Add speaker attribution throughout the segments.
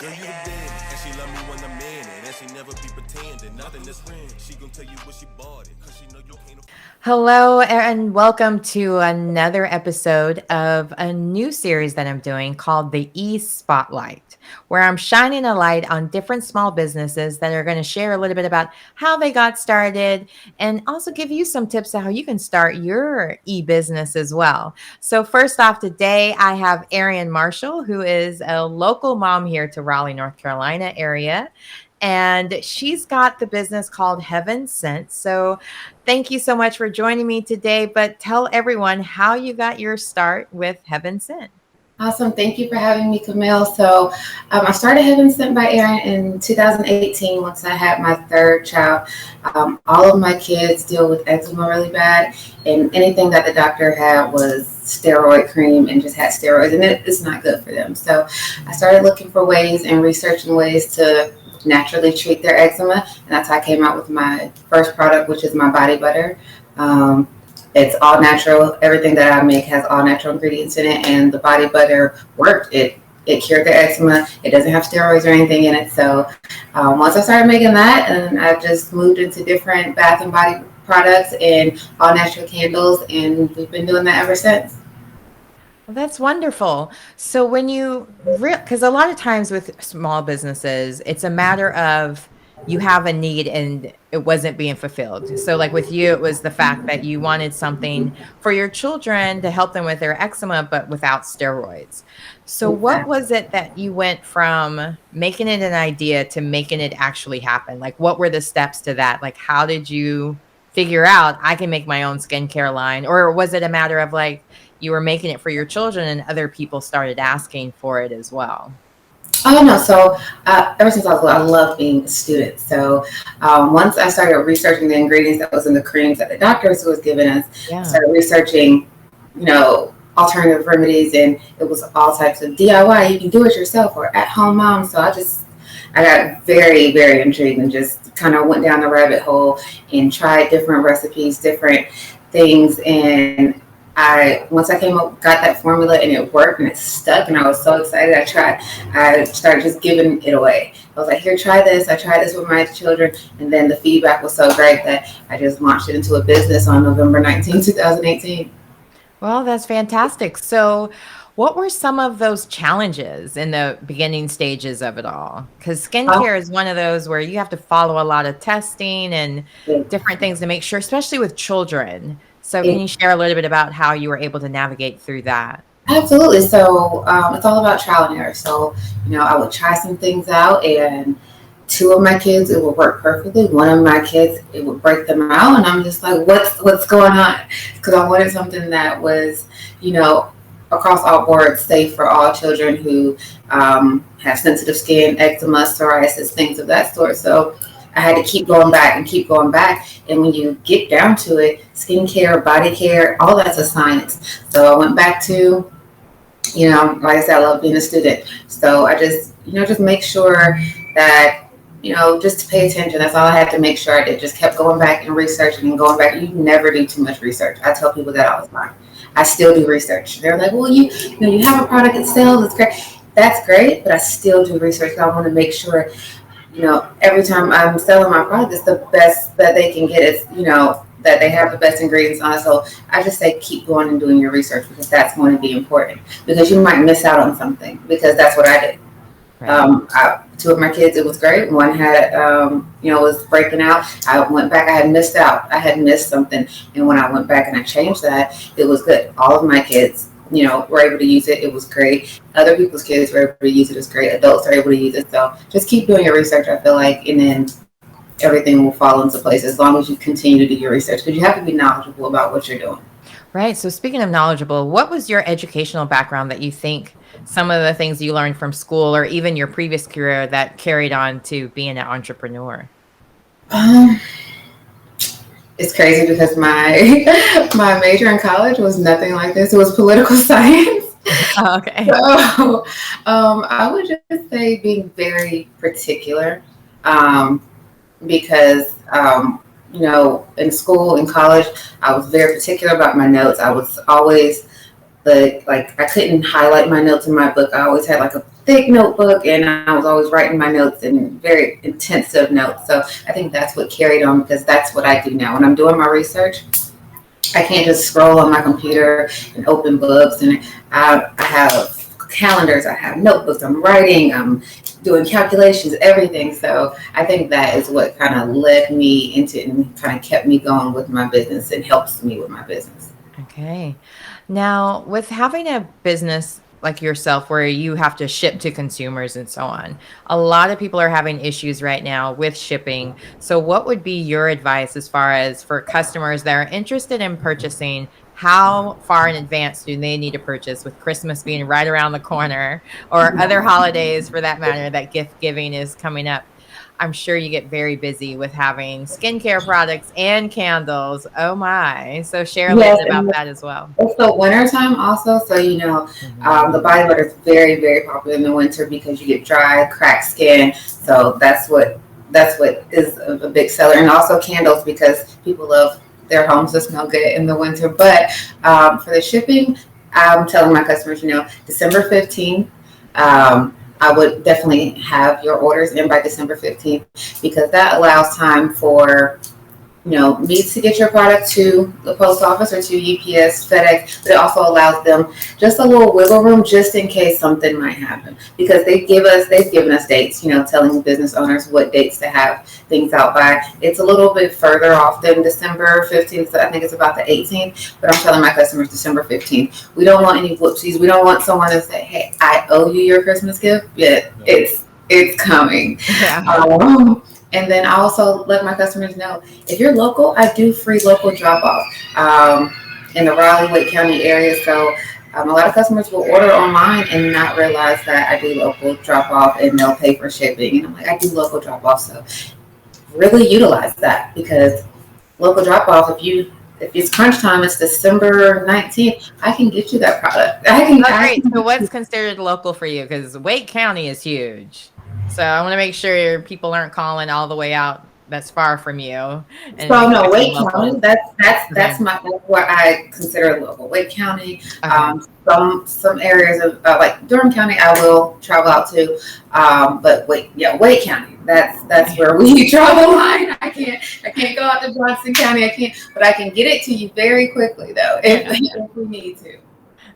Speaker 1: girl, you the man. And she love me when I'm in it. And she never be pretending. Nothing is friend. She gon' tell you what she bought it. Cause she know you can't afford. Hello, and welcome to another episode of a new series that I'm doing called the E-Spotlight, where I'm shining a light on different small businesses that are going to share a little bit about how they got started and also give you some tips on how you can start your e-business as well. So first off, today I have Aaryn Marshall, who is a local mom here to Raleigh, North Carolina area. And she's got the business called HeavenScents. So thank you so much for joining me today. But tell everyone how you got your start with HeavenScent.
Speaker 2: Awesome. Thank you for having me, Camille. So I started Heavenscent by Aaryn in 2018 once I had my third child. All of my kids deal with eczema really bad, and anything that the doctor had was steroid cream and just had steroids, and it's not good for them. So I started looking for ways and researching ways to naturally treat their eczema, and that's how I came out with my first product, which is my body butter. It's all natural. Everything that I make has all natural ingredients in it, and the body butter worked. It cured the eczema. It doesn't have steroids or anything in it. So once I started making that, and I just moved into different bath and body products and all natural candles, and we've been doing that ever since.
Speaker 3: Well, that's wonderful. So when because a lot of times with small businesses, it's a matter of you have a need and it wasn't being fulfilled. So like with you, it was the fact that you wanted something for your children to help them with their eczema, but without steroids. So what was it that you went from making it an idea to making it actually happen? Like what were the steps to that? Like how did you figure out I can make my own skincare line? Or was it a matter of like you were making it for your children and other people started asking for it as well?
Speaker 2: Oh no! So ever since I was little, I love being a student. So once I started researching the ingredients that was in the creams that the doctors was giving us, I started researching, alternative remedies, and it was all types of DIY. You can do it yourself or at home mom. So I got very, very intrigued and just kind of went down the rabbit hole and tried different recipes, different things, and once I came up, got that formula and it worked and it stuck, and I was so excited. I started just giving it away. I was like, here, try this. I tried this with my children, and then the feedback was so great that I just launched it into a business on November 19, 2018.
Speaker 3: Well, that's fantastic. So what were some of those challenges in the beginning stages of it all? Because skincare is one of those where you have to follow a lot of testing and different things to make sure, especially with children. So can you share a little bit about how you were able to navigate through that?
Speaker 2: Absolutely. So it's all about trial and error. So, I would try some things out, and two of my kids, it would work perfectly. One of my kids, it would break them out. And I'm just like, what's going on? Because I wanted something that was, across all boards, safe for all children who have sensitive skin, eczema, psoriasis, things of that sort. So I had to keep going back and keep going back. And when you get down to it, skincare, body care, all that's a science. So I went back to, like I said, I love being a student. So I just, just make sure that, just to pay attention. That's all I had to make sure I did. Just kept going back and researching and going back. You never do too much research. I tell people that all the time. I still do research. They're like, well, you have a product that sells. It's great. That's great, but I still do research. I want to make sure every time I'm selling my product, it's the best that they can get. It's, that they have the best ingredients on it. So I just say keep going and doing your research, because that's going to be important, because you might miss out on something, because that's what I did. Right. Two of my kids, it was great. One had, was breaking out. I went back. I had missed out. I had missed something. And when I went back and I changed that, it was good. All of my kids, were able to use it. It was great. Other people's kids were able to use it. It's great. Adults are able to use it. So just keep doing your research, I feel like, and then everything will fall into place as long as you continue to do your research, because you have to be knowledgeable about what you're doing.
Speaker 3: Right. So speaking of knowledgeable, what was your educational background that you think some of the things you learned from school or even your previous career that carried on to being an entrepreneur?
Speaker 2: It's crazy because my major in college was nothing like this. It was political science.
Speaker 3: Oh, okay.
Speaker 2: So I would just say being very particular, because in school, in college, I was very particular about my notes. I was always I couldn't highlight my notes in my book. I always had like a thick notebook, and I was always writing my notes in very intensive notes. So I think that's what carried on, because that's what I do now. When I'm doing my research, I can't just scroll on my computer and open books. And I have calendars, I have notebooks, I'm writing, I'm doing calculations, everything. So I think that is what kind of led me into it and kind of kept me going with my business and helps me with my business.
Speaker 3: Okay. Now, with having a business like yourself where you have to ship to consumers and so on, a lot of people are having issues right now with shipping. So what would be your advice as far as for customers that are interested in purchasing? How far in advance do they need to purchase, with Christmas being right around the corner, or other holidays for that matter, that gift giving is coming up? I'm sure you get very busy with having skincare products and candles. Oh my. So share a little
Speaker 2: Yes,
Speaker 3: bit about
Speaker 2: and
Speaker 3: that as well.
Speaker 2: it's the winter time also. So, the body butter is very, very popular in the winter because you get dry, cracked skin. So that's what is a big seller. And also candles, because people love their homes to smell good in the winter. But for the shipping, I'm telling my customers, December 15th, I would definitely have your orders in by December 15th, because that allows time for me to get your product to the post office or to UPS, FedEx, but it also allows them just a little wiggle room just in case something might happen, because they've given us dates, telling business owners what dates to have things out by. It's a little bit further off than December 15th, so I think it's about the 18th, but I'm telling my customers December 15th. We don't want any whoopsies. We don't want someone to say, hey, I owe you your Christmas gift. Yeah, it's coming. Yeah. And then I also let my customers know, if you're local, I do free local drop-off in the Raleigh-Wake County area. So a lot of customers will order online and not realize that I do local drop-off, and they'll pay for shipping. And I'm like, I do local drop-off. So really utilize that, because local drop-off, if it's crunch time, it's December 19th, I can get you that product.
Speaker 3: Great. So what's considered local for you? Because Wake County is huge. So I want to make sure people aren't calling all the way out that's far from you.
Speaker 2: And so no, Wake County, that's what I consider local. Wake County, okay. Some areas of like Durham County, I will travel out to, but Wake County, that's where we draw the line. I can't go out to Johnson County. But I can get it to you very quickly though, if we need to.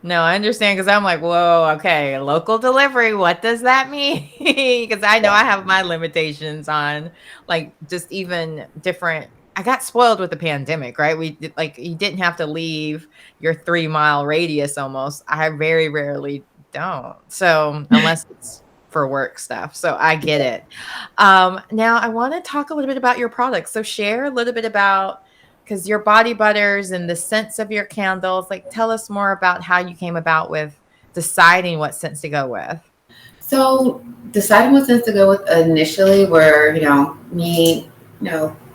Speaker 3: No, I understand, because I'm like, whoa, okay, local delivery, what does that mean? Because I know I have my limitations on like just even different. I got spoiled with the pandemic, right? You didn't have to leave your 3-mile radius almost. I very rarely don't. So unless it's for work stuff. So I get it. Now I want to talk a little bit about your products. So share a little bit about, because your body butters and the scents of your candles, like tell us more about how you came about with deciding what scents to go with.
Speaker 2: So deciding what scents to go with initially were, me,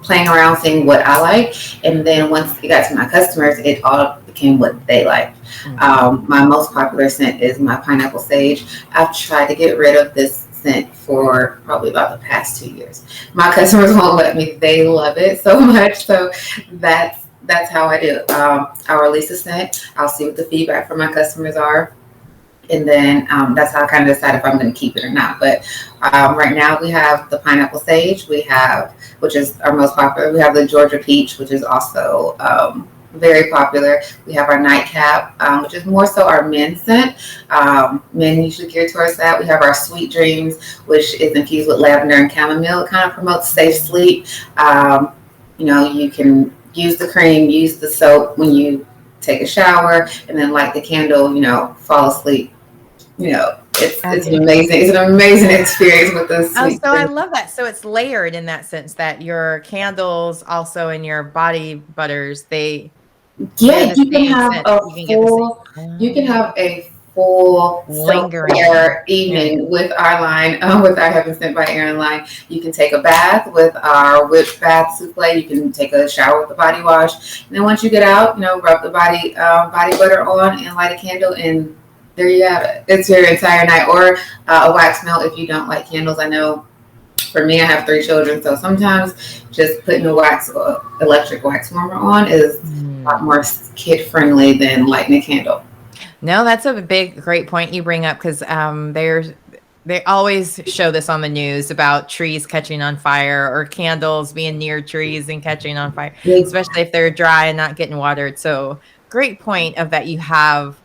Speaker 2: playing around, seeing what I like. And then once it got to my customers, it all became what they liked. Mm-hmm. My most popular scent is my pineapple sage. I've tried to get rid of this scent for probably about the past 2 years. My customers won't let me. They love it so much. So that's how I do. I'll release a scent. I'll see what the feedback from my customers are. And then that's how I kind of decide if I'm going to keep it or not. But right now we have the pineapple sage. We have, which is our most popular. We have the Georgia peach, which is also very popular. We have our nightcap, which is more so our men's scent. Men usually gear towards that. We have our sweet dreams, which is infused with lavender and chamomile. It kind of promotes safe sleep. You can use the cream, use the soap when you take a shower, and then light the candle, fall asleep. It's amazing. It's an amazing experience with this.
Speaker 3: So I love that. So it's layered in that sense that your candles also and your body butters, you can
Speaker 2: have a full self-care evening with our line, with our Heavenscents by Aaryn line. You can take a bath with our whipped bath souffle. You can take a shower with the body wash. And then once you get out, rub the body butter on and light a candle, and there you have it. It's your entire night. Or a wax melt if you don't like candles. I know for me, I have 3 children, so sometimes just putting a electric wax warmer on is a lot more kid friendly than lighting a candle.
Speaker 3: No, that's a great point you bring up because they always show this on the news about trees catching on fire or candles being near trees and catching on fire, especially if they're dry and not getting watered. So great point of that you have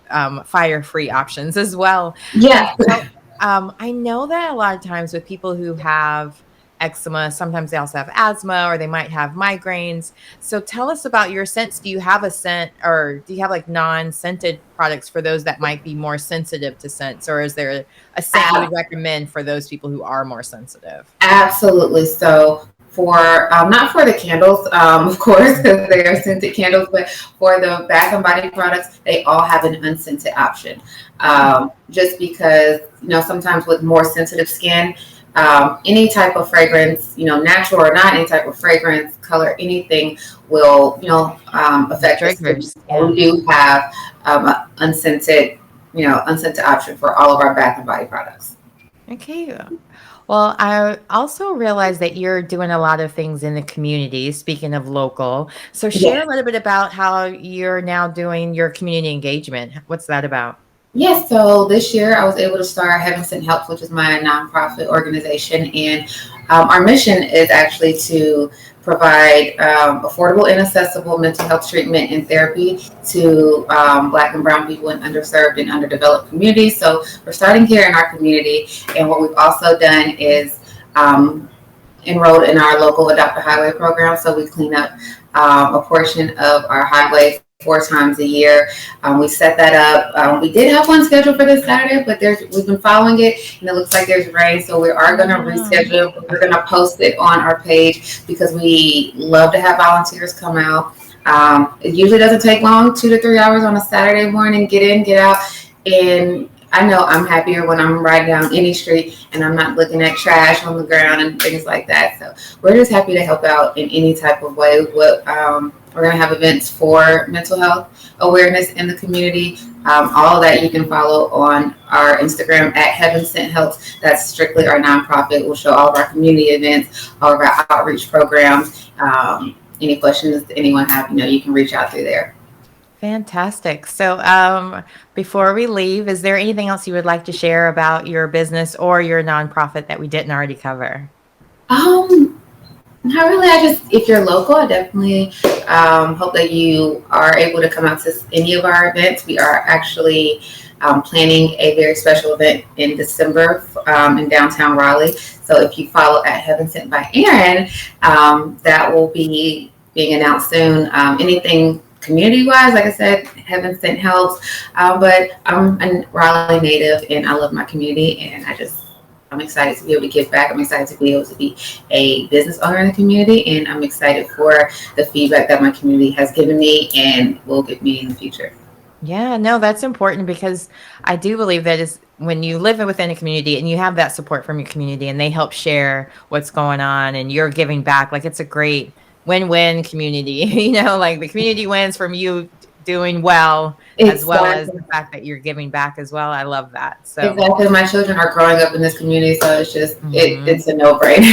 Speaker 3: fire-free options as well. And
Speaker 2: Yeah.
Speaker 3: so I know that a lot of times with people who have eczema, sometimes they also have asthma or they might have migraines. So tell us about your scents. Do you have a scent or do you have like non-scented products for those that might be more sensitive to scents? Or is there a scent you would recommend for those people who are more sensitive?
Speaker 2: Absolutely. So for not for the candles, of course, because they are scented candles, but for the Bath and Body products, they all have an unscented option. Just because sometimes with more sensitive skin, any type of fragrance, natural or not, any type of fragrance, color, anything will affect the skin.
Speaker 3: Triggers.
Speaker 2: So we do have unscented, unscented option for all of our Bath and Body products.
Speaker 3: Okay. Well, I also realize that you're doing a lot of things in the community, speaking of local. So share
Speaker 2: Yes.
Speaker 3: a little bit about how you're now doing your community engagement. What's that about?
Speaker 2: Yes, so this year I was able to start Heavenscent HELPS, which is my nonprofit organization, and our mission is actually to provide affordable and accessible mental health treatment and therapy to Black and Brown people in underserved and underdeveloped communities. So we're starting here in our community, and what we've also done is enrolled in our local Adopt a Highway program. So we clean up a portion of our highways 4 times a year. We set that up. We did have one scheduled for this Saturday, but we've been following it, and it looks like there's rain, so we are going to reschedule it. We're going to post it on our page because we love to have volunteers come out. It usually doesn't take long, 2 to 3 hours on a Saturday morning, get in, get out, and I know I'm happier when I'm riding down any street and I'm not looking at trash on the ground and things like that. So we're just happy to help out in any type of way. We're going to have events for mental health awareness in the community. All of that you can follow on our Instagram at Heavenscent HELPS. That's strictly our nonprofit. We'll show all of our community events, all of our outreach programs. Any questions that anyone have, you can reach out through there.
Speaker 3: Fantastic. So before we leave, is there anything else you would like to share about your business or your nonprofit that we didn't already cover?
Speaker 2: Not really. If you're local, I definitely hope that you are able to come out to any of our events. We are actually planning a very special event in December in downtown Raleigh. So if you follow at Heavenscent by Aaryn, that will be being announced soon. Anything community-wise, like I said, Heavenscent helps. But I'm a Raleigh native, and I love my community, and I'm excited to be able to give back. I'm excited to be able to be a business owner in the community, and I'm excited for the feedback that my community has given me and will give me in the future.
Speaker 3: Yeah, no, that's important because I do believe that is when you live within a community and you have that support from your community and they help share what's going on and you're giving back, like it's a great win-win community, like the community wins from you doing well, as well as the fact that you're giving back as well. I love that. So
Speaker 2: exactly, my children are growing up in this community, so it's just it's a no-brainer.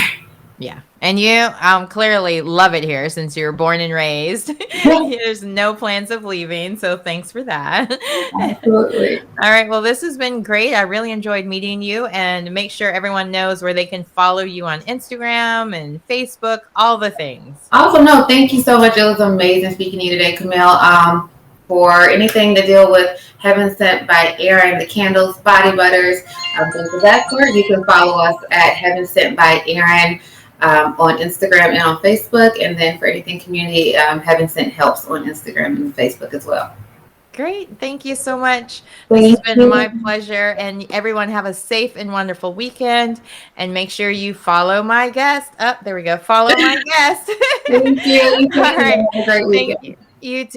Speaker 3: Yeah. And you clearly love it here since you're born and raised. There's no plans of leaving. So thanks for that.
Speaker 2: Absolutely.
Speaker 3: All right. Well, this has been great. I really enjoyed meeting you, and make sure everyone knows where they can follow you on Instagram and Facebook, all the things.
Speaker 2: Also, no, thank you so much. It was amazing speaking to you today, Camille. For anything to deal with Heavenscent by Aaryn, the candles, body butters, things of that sort, you can follow us at Heavenscent by Aaryn. On Instagram and on Facebook, and then for anything community, Heavenscent helps on Instagram and Facebook as well.
Speaker 3: Great. Thank you so much. This has been my pleasure, and everyone have a safe and wonderful weekend, and make sure you follow my guest. There we go. Follow my guest.
Speaker 2: Thank you.
Speaker 3: All right.
Speaker 2: Have a great weekend.
Speaker 3: Thank you. You too.